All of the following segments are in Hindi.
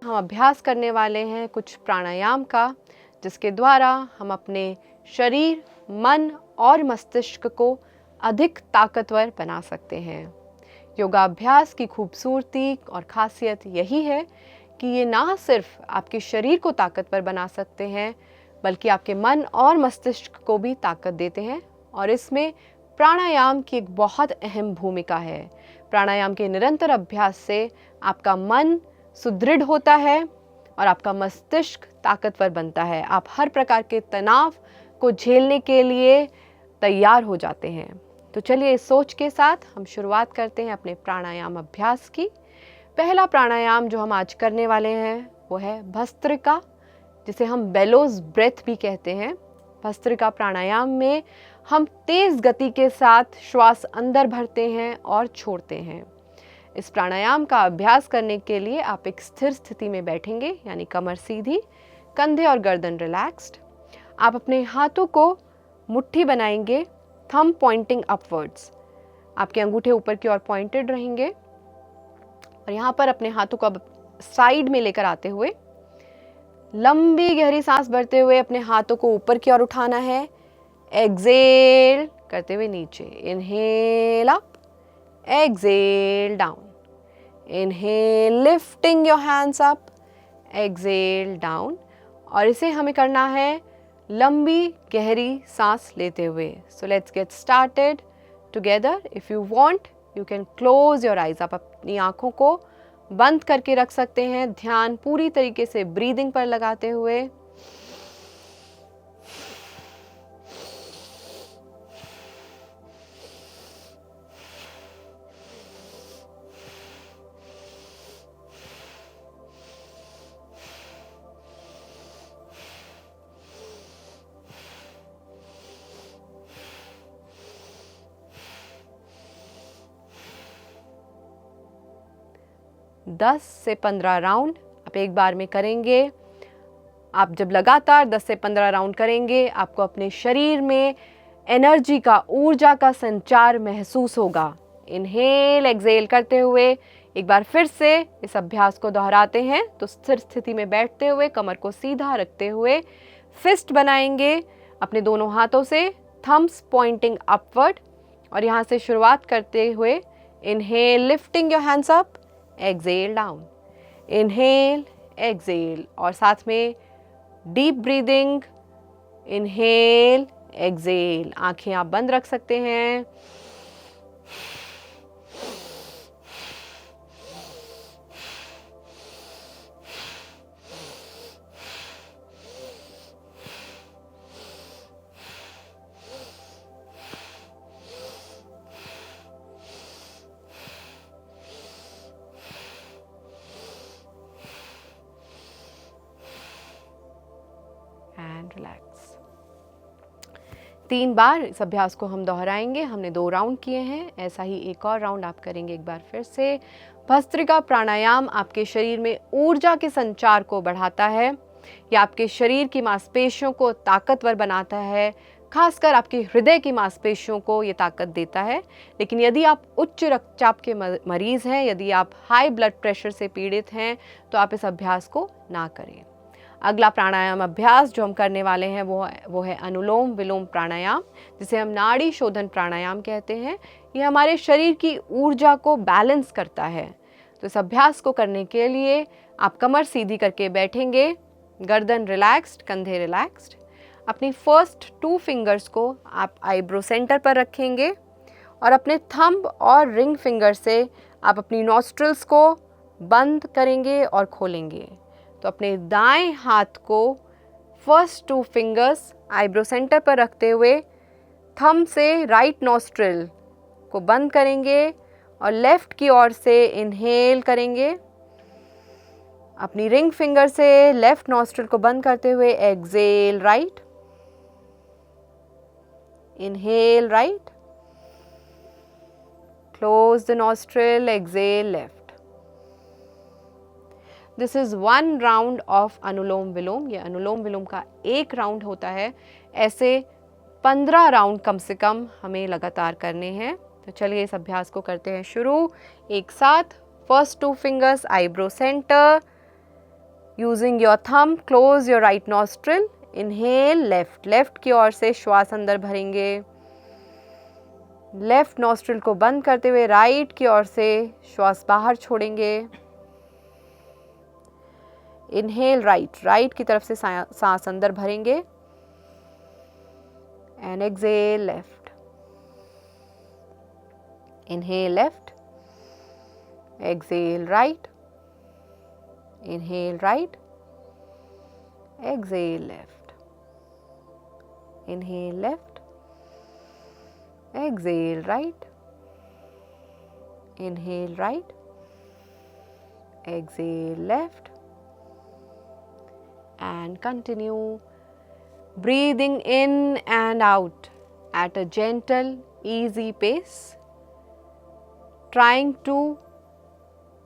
हम अभ्यास करने वाले हैं कुछ प्राणायाम का, जिसके द्वारा हम अपने शरीर, मन और मस्तिष्क को अधिक ताकतवर बना सकते हैं। योगाभ्यास की खूबसूरती और ख़ासियत यही है कि ये ना सिर्फ आपके शरीर को ताकतवर बना सकते हैं, बल्कि आपके मन और मस्तिष्क को भी ताकत देते हैं। और इसमें प्राणायाम की एक बहुत अहम भूमिका है। प्राणायाम के निरंतर अभ्यास से आपका मन सुदृढ़ होता है और आपका मस्तिष्क ताकतवर बनता है। आप हर प्रकार के तनाव को झेलने के लिए तैयार हो जाते हैं। तो चलिए इस सोच के साथ हम शुरुआत करते हैं अपने प्राणायाम अभ्यास की। पहला प्राणायाम जो हम आज करने वाले हैं वो है भस्त्रिका, जिसे हम बेलोज ब्रेथ भी कहते हैं। भस्त्रिका प्राणायाम में हम तेज गति के साथ श्वास अंदर भरते हैं और छोड़ते हैं। इस प्राणायाम का अभ्यास करने के लिए आप एक स्थिर स्थिति में बैठेंगे, यानी कमर सीधी, कंधे और गर्दन रिलैक्स्ड। आप अपने हाथों को मुट्ठी बनाएंगे, थंब पॉइंटिंग अपवर्ड्स। आपके अंगूठे ऊपर की ओर पॉइंटेड रहेंगे और यहाँ पर अपने हाथों को अब साइड में लेकर आते हुए लंबी गहरी सांस भरते हुए अपने हाथों को ऊपर की ओर उठाना है। एक्सेल करते हुए नीचे, inhale up, exhale down, inhale lifting your hands up, exhale down. और इसे हमें करना है लंबी गहरी सांस लेते हुए। So let's get started together. If you want you can close your eyes. आप अपनी आँखों को बंद करके रख सकते हैं, ध्यान पूरी तरीके से ब्रीदिंग पर लगाते हुए। दस से 15 राउंड आप एक बार में करेंगे। आप जब लगातार 10 से 15 राउंड करेंगे, आपको अपने शरीर में एनर्जी का, ऊर्जा का संचार महसूस होगा। इनहेल एक्सेल करते हुए एक बार फिर से इस अभ्यास को दोहराते हैं। तो स्थिर स्थिति में बैठते हुए कमर को सीधा रखते हुए फिस्ट बनाएंगे अपने दोनों हाथों से, थम्स पॉइंटिंग अपवर्ड। और यहाँ से शुरुआत करते हुए inhale lifting your hands up, exhale down, inhale exhale. और साथ में डीप ब्रीदिंग, इनहेल एक्सेल। आंखें आप बंद रख सकते हैं। रिलैक्स। 3 बार इस अभ्यास को हम दोहराएंगे। हमने 2 राउंड किए हैं, ऐसा ही एक और राउंड आप करेंगे एक बार फिर से। भस्त्रिका प्राणायाम आपके शरीर में ऊर्जा के संचार को बढ़ाता है। यह आपके शरीर की मांसपेशियों को ताकतवर बनाता है, खासकर आपके हृदय की मांसपेशियों को ये ताकत देता है। लेकिन यदि आप उच्च रक्तचाप के मरीज़ हैं, यदि आप हाई ब्लड प्रेशर से पीड़ित हैं, तो आप इस अभ्यास को ना करें। अगला प्राणायाम अभ्यास जो हम करने वाले हैं वो है अनुलोम विलोम प्राणायाम, जिसे हम नाड़ी शोधन प्राणायाम कहते हैं। ये हमारे शरीर की ऊर्जा को बैलेंस करता है। तो इस अभ्यास को करने के लिए आप कमर सीधी करके बैठेंगे, गर्दन रिलैक्स्ड, कंधे रिलैक्स्ड। अपनी फर्स्ट 2 फिंगर्स को आप आईब्रो सेंटर पर रखेंगे और अपने थंब और रिंग फिंगर से आप अपनी नॉस्ट्रिल्स को बंद करेंगे और खोलेंगे। तो अपने दाएं हाथ को फर्स्ट 2 फिंगर्स आईब्रो सेंटर पर रखते हुए थंब से राइट नॉस्ट्रिल को बंद करेंगे और लेफ्ट की ओर से इनहेल करेंगे। अपनी रिंग फिंगर से लेफ्ट नॉस्ट्रिल को बंद करते हुए exhale right, inhale right, close the nostril, exhale left. This is 1 round of anulom vilom. ये अनुलोम विलोम का 1 राउंड होता है। ऐसे 15 राउंड कम से कम हमें लगातार करने हैं। तो चलिए इस अभ्यास को करते हैं शुरू। एक साथ first 2 fingers eyebrow centre, using your thumb close your right nostril, inhale left, left की ओर से श्वास अंदर भरेंगे, लेफ्ट नॉस्ट्रिल को बंद करते हुए राइट की ओर से श्वास बाहर छोड़ेंगे। इनहेल राइट, राइट की तरफ से सांस अंदर भरेंगे and exhale left, inhale left, exhale right, inhale right, exhale left, inhale left, exhale right, inhale right, exhale left, and continue breathing in and out at a gentle, easy pace, trying to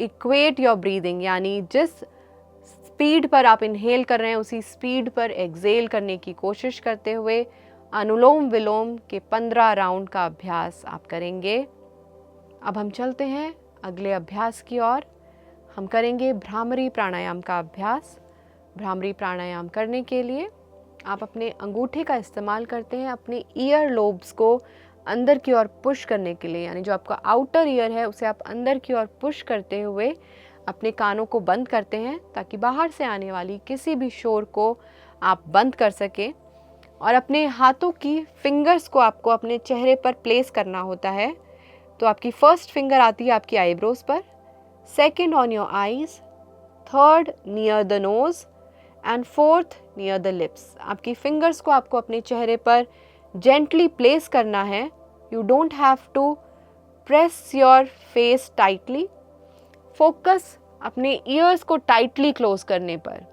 equate your breathing, यानी जिस स्पीड पर आप इनहेल कर रहे हैं उसी स्पीड पर एक्सेल करने की कोशिश करते हुए अनुलोम विलोम के 15 राउंड का अभ्यास आप करेंगे। अब हम चलते हैं अगले अभ्यास की ओर। हम करेंगे भ्रामरी प्राणायाम का अभ्यास। भ्रामरी प्राणायाम करने के लिए आप अपने अंगूठे का इस्तेमाल करते हैं अपने ईयर लोब्स को अंदर की ओर पुश करने के लिए, यानी जो आपका आउटर ईयर है उसे आप अंदर की ओर पुश करते हुए अपने कानों को बंद करते हैं ताकि बाहर से आने वाली किसी भी शोर को आप बंद कर सकें। और अपने हाथों की फिंगर्स को आपको अपने चेहरे पर प्लेस करना होता है। तो आपकी फर्स्ट फिंगर आती है आपकी आईब्रोज पर, second on your eyes, third near the nose and fourth near the lips. आपकी फिंगर्स को आपको अपने चेहरे पर जेंटली प्लेस करना है। You don't have to press your face tightly. Focus अपने ईयर्स को टाइटली क्लोज करने पर।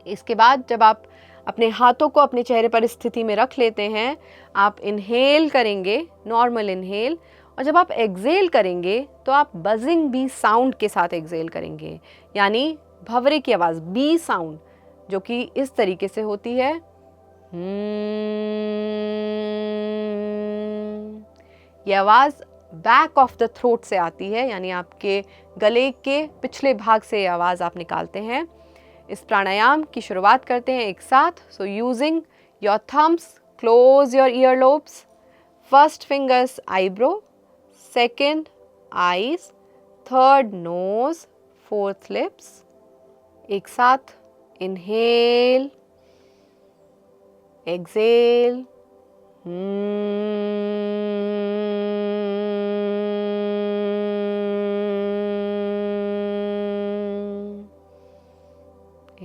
इसके बाद जब आप अपने हाथों को अपने चेहरे पर स्थिति में रख लेते हैं, आप इनहेल करेंगे, नॉर्मल इनहेल, और जब आप एक्सहेल करेंगे तो आप बजिंग बी साउंड के साथ एक्सहेल करेंगे, यानी भंवरे की आवाज़ बी साउंड, जो कि इस तरीके से होती है। ये आवाज़ बैक ऑफ द थ्रोट से आती है, यानी आपके गले के पिछले भाग से ये आवाज़ आप निकालते हैं। इस प्राणायाम की शुरुआत करते हैं एक साथ। So using your thumbs close your ear lobes, first fingers eyebrow, second eyes, third nose, fourth lips. एक साथ इनहेल, एक्सहेल,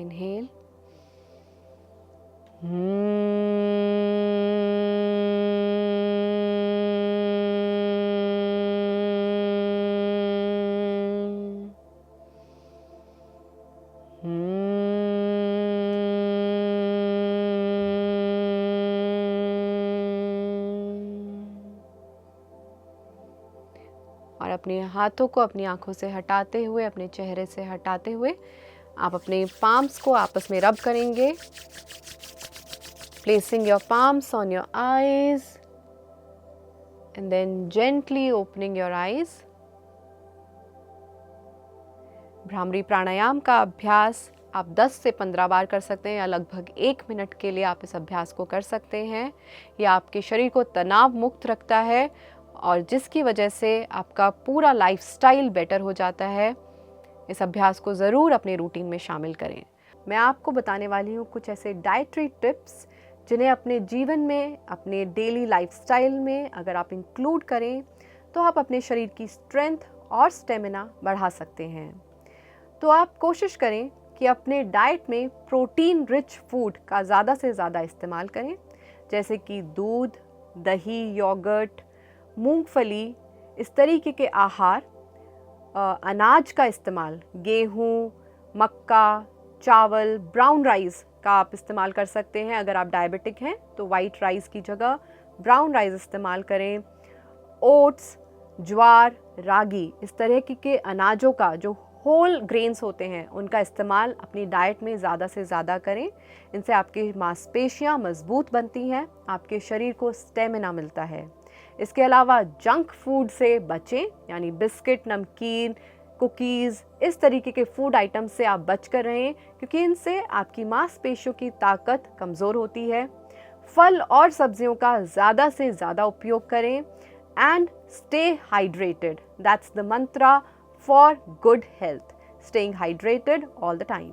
inhale, और अपने हाथों को अपनी आंखों से हटाते हुए, अपने चेहरे से हटाते हुए आप अपने पाम्स को आपस में रब करेंगे। Placing your palms on your eyes and then gently opening your eyes. Bhramari pranayama का अभ्यास आप 10 से 15 बार कर सकते हैं, या लगभग 1 मिनट के लिए आप इस अभ्यास को कर सकते हैं। यह आपके शरीर को तनाव मुक्त रखता है और जिसकी वजह से आपका पूरा लाइफस्टाइल बेटर हो जाता है। इस अभ्यास को ज़रूर अपने रूटीन में शामिल करें। मैं आपको बताने वाली हूँ कुछ ऐसे डाइटरी टिप्स जिन्हें अपने जीवन में, अपने डेली लाइफस्टाइल में अगर आप इंक्लूड करें तो आप अपने शरीर की स्ट्रेंथ और स्टेमिना बढ़ा सकते हैं। तो आप कोशिश करें कि अपने डाइट में प्रोटीन रिच फूड का ज़्यादा से ज़्यादा इस्तेमाल करें, जैसे कि दूध, दही, योगर्ट, मूंगफली, इस तरीके के आहार। अनाज का इस्तेमाल, गेहूँ, मक्का, चावल, ब्राउन राइस का आप इस्तेमाल कर सकते हैं। अगर आप डायबिटिक हैं तो वाइट राइस की जगह ब्राउन राइस इस्तेमाल करें। ओट्स, ज्वार, रागी, इस तरह के अनाजों का, जो होल ग्रेन्स होते हैं, उनका इस्तेमाल अपनी डाइट में ज़्यादा से ज़्यादा करें। इनसे आपकी मांसपेशियां मजबूत बनती हैं, आपके शरीर को स्टेमिना मिलता है। इसके अलावा जंक फूड से बचें, यानी बिस्किट, नमकीन, कुकीज़, इस तरीके के फूड आइटम से आप बच कर रहें, क्योंकि इनसे आपकी मांसपेशियों की ताकत कमज़ोर होती है। फल और सब्जियों का ज़्यादा से ज़्यादा उपयोग करें and stay hydrated. That's the Mantra for good health, staying hydrated all the time.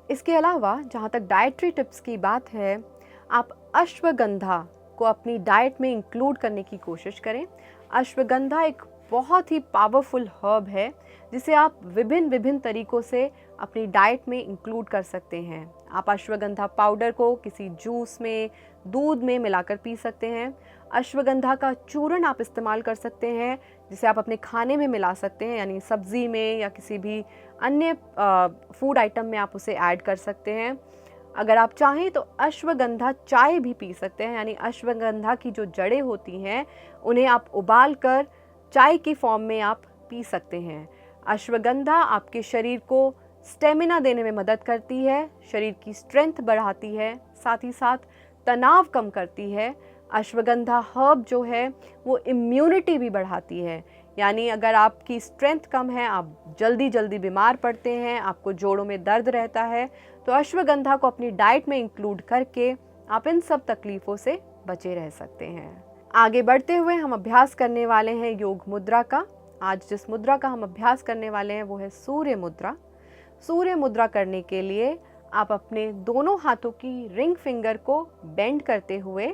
इसके अलावा जहाँ तक डाइटरी टिप्स की बात है, आप अश्वगंधा को अपनी डाइट में इंक्लूड करने की कोशिश करें। अश्वगंधा एक बहुत ही पावरफुल हर्ब है जिसे आप विभिन्न तरीकों से अपनी डाइट में इंक्लूड कर सकते हैं। आप अश्वगंधा पाउडर को किसी जूस में, दूध में मिलाकर पी सकते हैं। अश्वगंधा का चूर्ण आप इस्तेमाल कर सकते हैं जिसे आप अपने खाने में मिला सकते हैं, यानी सब्ज़ी में या किसी भी अन्य फूड आइटम में आप उसे ऐड कर सकते हैं। अगर आप चाहें तो अश्वगंधा चाय भी पी सकते हैं, यानी अश्वगंधा की जो जड़ें होती हैं उन्हें आप उबाल कर चाय की फॉर्म में आप पी सकते हैं। अश्वगंधा आपके शरीर को स्टेमिना देने में मदद करती है, शरीर की स्ट्रेंथ बढ़ाती है, साथ ही साथ तनाव कम करती है। अश्वगंधा हर्ब जो है वो इम्यूनिटी भी बढ़ाती है, यानी अगर आपकी स्ट्रेंथ कम है, आप जल्दी बीमार पड़ते हैं, आपको जोड़ों में दर्द रहता है, तो अश्वगंधा को अपनी डाइट में इंक्लूड करके आप इन सब तकलीफ़ों से बचे रह सकते हैं। आगे बढ़ते हुए हम अभ्यास करने वाले हैं योग मुद्रा का। आज जिस मुद्रा का हम अभ्यास करने वाले हैं वो है सूर्य मुद्रा। सूर्य मुद्रा करने के लिए आप अपने दोनों हाथों की रिंग फिंगर को बेंड करते हुए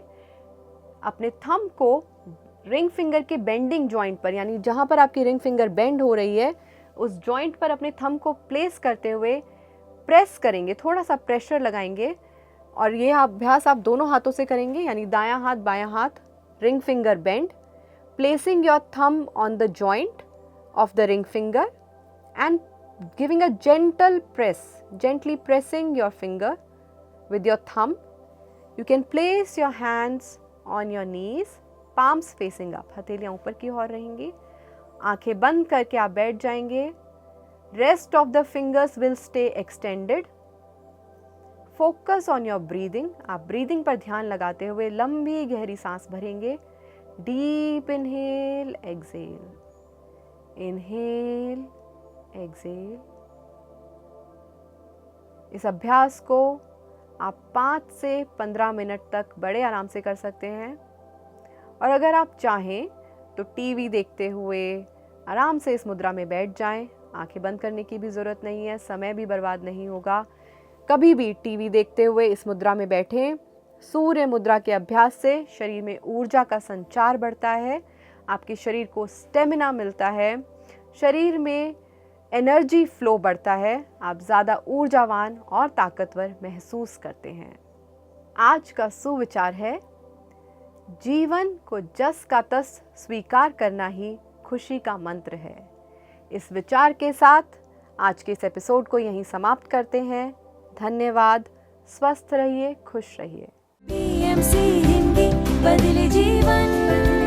अपने थंब को रिंग फिंगर के बेंडिंग जॉइंट पर, यानी जहाँ पर आपकी रिंग फिंगर बेंड हो रही है उस जॉइंट पर अपने थंब को प्लेस करते हुए प्रेस करेंगे, थोड़ा सा प्रेशर लगाएंगे। और ये अभ्यास आप दोनों हाथों से करेंगे, यानी दायां हाथ बायां हाथ, ring finger bend, placing your thumb on the joint of the ring finger and giving a gentle press, gently pressing your finger with your thumb. You can place your hands on your knees, palms facing up, हथेलियाँ ऊपर की ओर रहेंगी। आंखें बंद करके आप बैठ जाएंगे। Rest of the fingers will stay extended. Focus on your breathing. आप breathing पर ध्यान लगाते हुए लंबी गहरी सांस भरेंगे। Deep inhale, exhale. Inhale, exhale. इस अभ्यास को आप 5 से 15 मिनट तक बड़े आराम से कर सकते हैं। और अगर आप चाहें तो टीवी देखते हुए आराम से इस मुद्रा में बैठ जाएं। आंखें बंद करने की भी ज़रूरत नहीं है, समय भी बर्बाद नहीं होगा। कभी भी टीवी देखते हुए इस मुद्रा में बैठें। सूर्य मुद्रा के अभ्यास से शरीर में ऊर्जा का संचार बढ़ता है, आपके शरीर को स्टेमिना मिलता है, शरीर में एनर्जी फ्लो बढ़ता है, आप ज़्यादा ऊर्जावान और ताकतवर महसूस करते हैं। आज का सुविचार है, जीवन को जस का तस स्वीकार करना ही खुशी का मंत्र है। इस विचार के साथ आज के इस एपिसोड को यहीं समाप्त करते हैं। धन्यवाद। स्वस्थ रहिए, खुश रहिए। PMC हिंदी बदले जीवन।